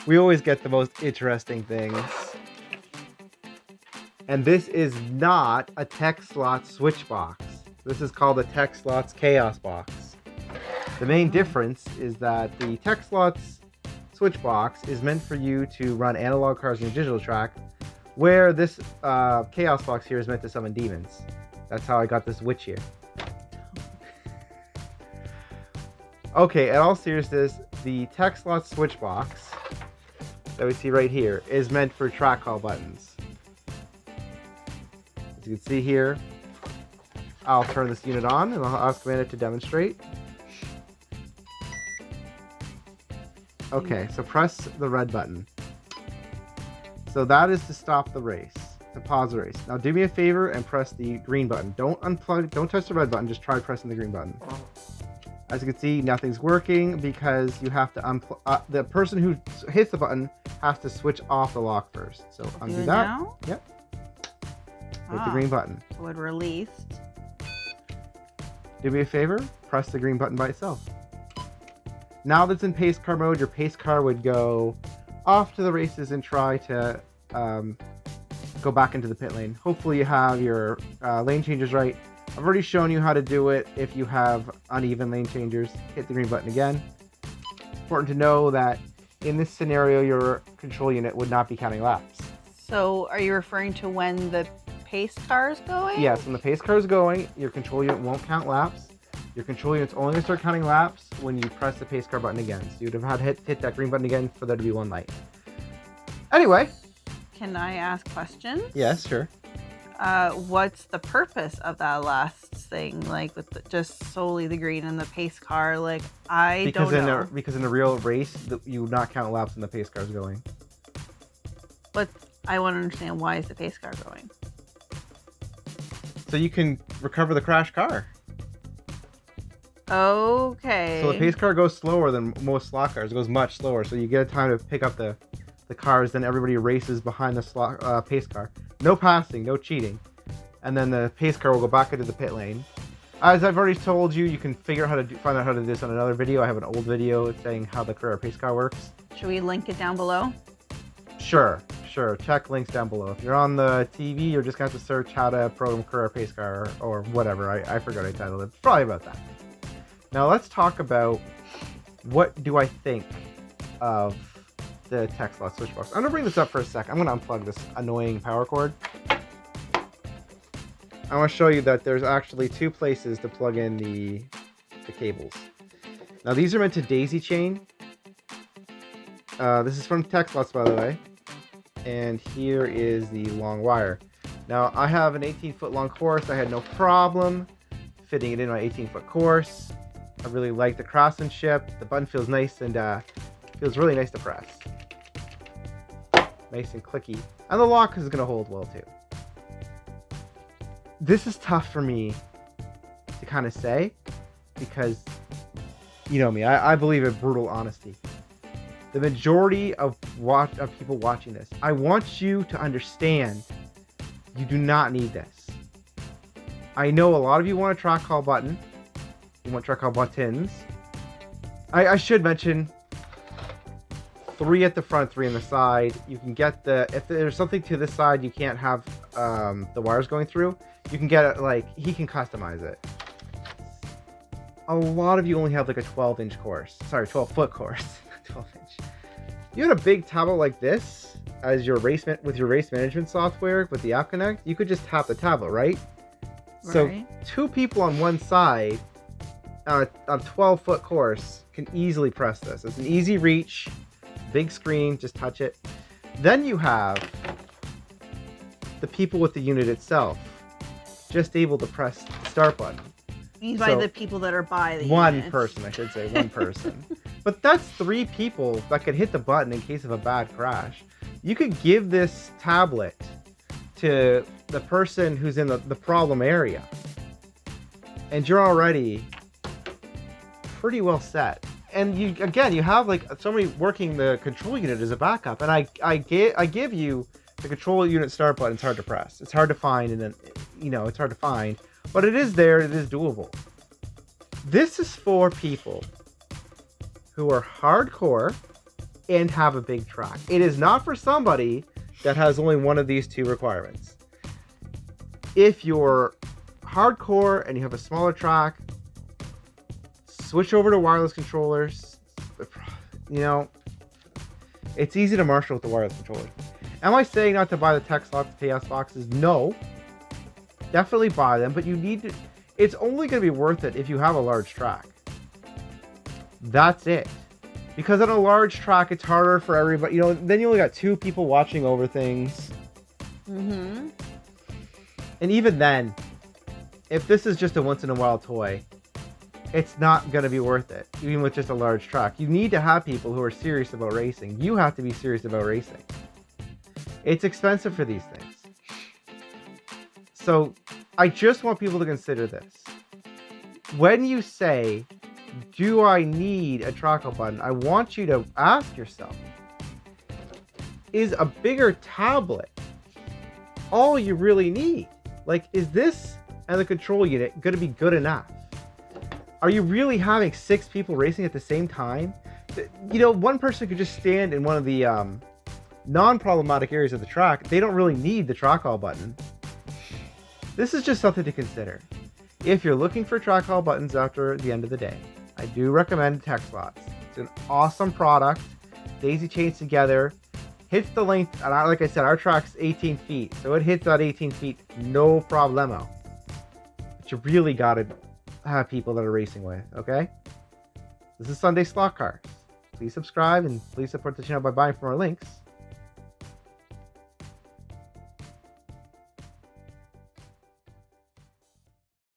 We always get the most interesting things. And this is not a Tekslots switch box. This is called a Tekslots Chaos box. The main difference is that the Tekslots switch box is meant for you to run analog cards in your digital track, where this Chaos box here is meant to summon demons. That's how I got this witch here. Okay, in all seriousness, the Tekslots switch box that we see right here is meant for track call buttons. As you can see here, I'll turn this unit on and I'll ask Amanda to demonstrate. Okay, so press the red button. So that is to stop the race, to pause the race. Now do me a favor and press the green button. Don't unplug, don't touch the red button, just try pressing the green button. As you can see, nothing's working because you have to unplug. The person who hits the button has to switch off the lock first. So undo that. Now? Yep. Hit the green button. So it released. Do me a favor, press the green button by itself. Now that's in pace car mode, your pace car would go off to the races and try to go back into the pit lane. Hopefully you have your lane changes right. I've already shown you how to do it. If you have uneven lane changers, hit the green button again. It's important to know that in this scenario, your control unit would not be counting laps. So are you referring to when the pace car is going? Yes, when the pace car is going, your control unit won't count laps. Your control unit's only going to start counting laps when you press the pace car button again. So you'd have had to hit that green button again for there to be one light. Anyway. Can I ask questions? Yes, sure. What's the purpose of that last thing? Like with just solely the green and the pace car? Like I don't know. Because in a real race, you would not count laps when the pace car is going. But I want to understand, why is the pace car going? So you can recover the crashed car. Okay. So the pace car goes slower than most slot cars. It goes much slower. So you get time to pick up the cars, then everybody races behind the pace car. No passing, no cheating. And then the pace car will go back into the pit lane. As I've already told you, you can find out how to do this on another video. I have an old video saying how the Carrera pace car works. Should we link it down below? Sure. Check links down below. If you're on the TV, you're just going to have to search how to program Carrera pace car or whatever. I forgot I titled it. It's probably about that. Now let's talk about what do I think of the Tekslots switch box. I'm going to bring this up for a sec. I'm going to unplug this annoying power cord. I want to show you that there's actually two places to plug in the cables. Now these are meant to daisy chain. This is from Tekslots, by the way. And here is the long wire. Now I have an 18-foot long course. I had no problem fitting it in my 18-foot course. I really like the craftsmanship. The button feels nice and feels really nice to press. Nice and clicky. And the lock is going to hold well too. This is tough for me to kind of say because, you know me, I believe in brutal honesty. The majority of people watching this, I want you to understand you do not need this. I know a lot of you want a track call button. You want track call buttons. I should mention 3 at the front, 3 on the side. You can get if there's something to this side you can't have the wires going through, you can get it, he can customize it. A lot of you only have like a 12-inch course. Sorry, 12-foot course. 12-inch. You had a big tablet like this as your race management software with the App Connect. You could just tap the tablet, right? So 2 people on one side on a 12-foot course can easily press this. It's an easy reach, big screen, just touch it. Then you have the people with the unit itself just able to press the start button. By the people that are by the one unit. person, I should say, one person. But that's 3 people that could hit the button in case of a bad crash. You could give this tablet to the person who's in the problem area, and you're already pretty well set. And you have like somebody working the control unit as a backup. And I give you the control unit start button. It's hard to press. It's hard to find, and then it's hard to find. But it is there. It is doable. This is for people who are hardcore and have a big track. It is not for somebody that has only one of these two requirements. If you're hardcore and you have a smaller track, switch over to wireless controllers. You know, it's easy to marshal with the wireless controllers. Am I saying not to buy the Tekslots PS boxes? No. Definitely buy them, but you need to... It's only going to be worth it if you have a large track. That's it. Because on a large track, it's harder for everybody. You know, then you only got two people watching over things. Mm-hmm. And even then, if this is just a once-in-a-while toy, it's not going to be worth it, even with just a large track. You need to have people who are serious about racing. You have to be serious about racing. It's expensive for these things. So I just want people to consider this. When you say, do I need a trackball button? I want you to ask yourself, is a bigger tablet all you really need? Like, is this and the control unit going to be good enough? Are you really having 6 people racing at the same time? You know, one person could just stand in one of the non-problematic areas of the track. They don't really need the trackball button. This is just something to consider. If you're looking for trackball buttons after the end of the day, I do recommend Tekslots. It's an awesome product. Daisy chains together. Hits the length, and like I said, our track's 18 feet, so it hits that 18 feet, no problemo. But you really gotta have people that are racing with, okay? This is Sunday Slot Cars. Please subscribe, and please support the channel by buying from our links.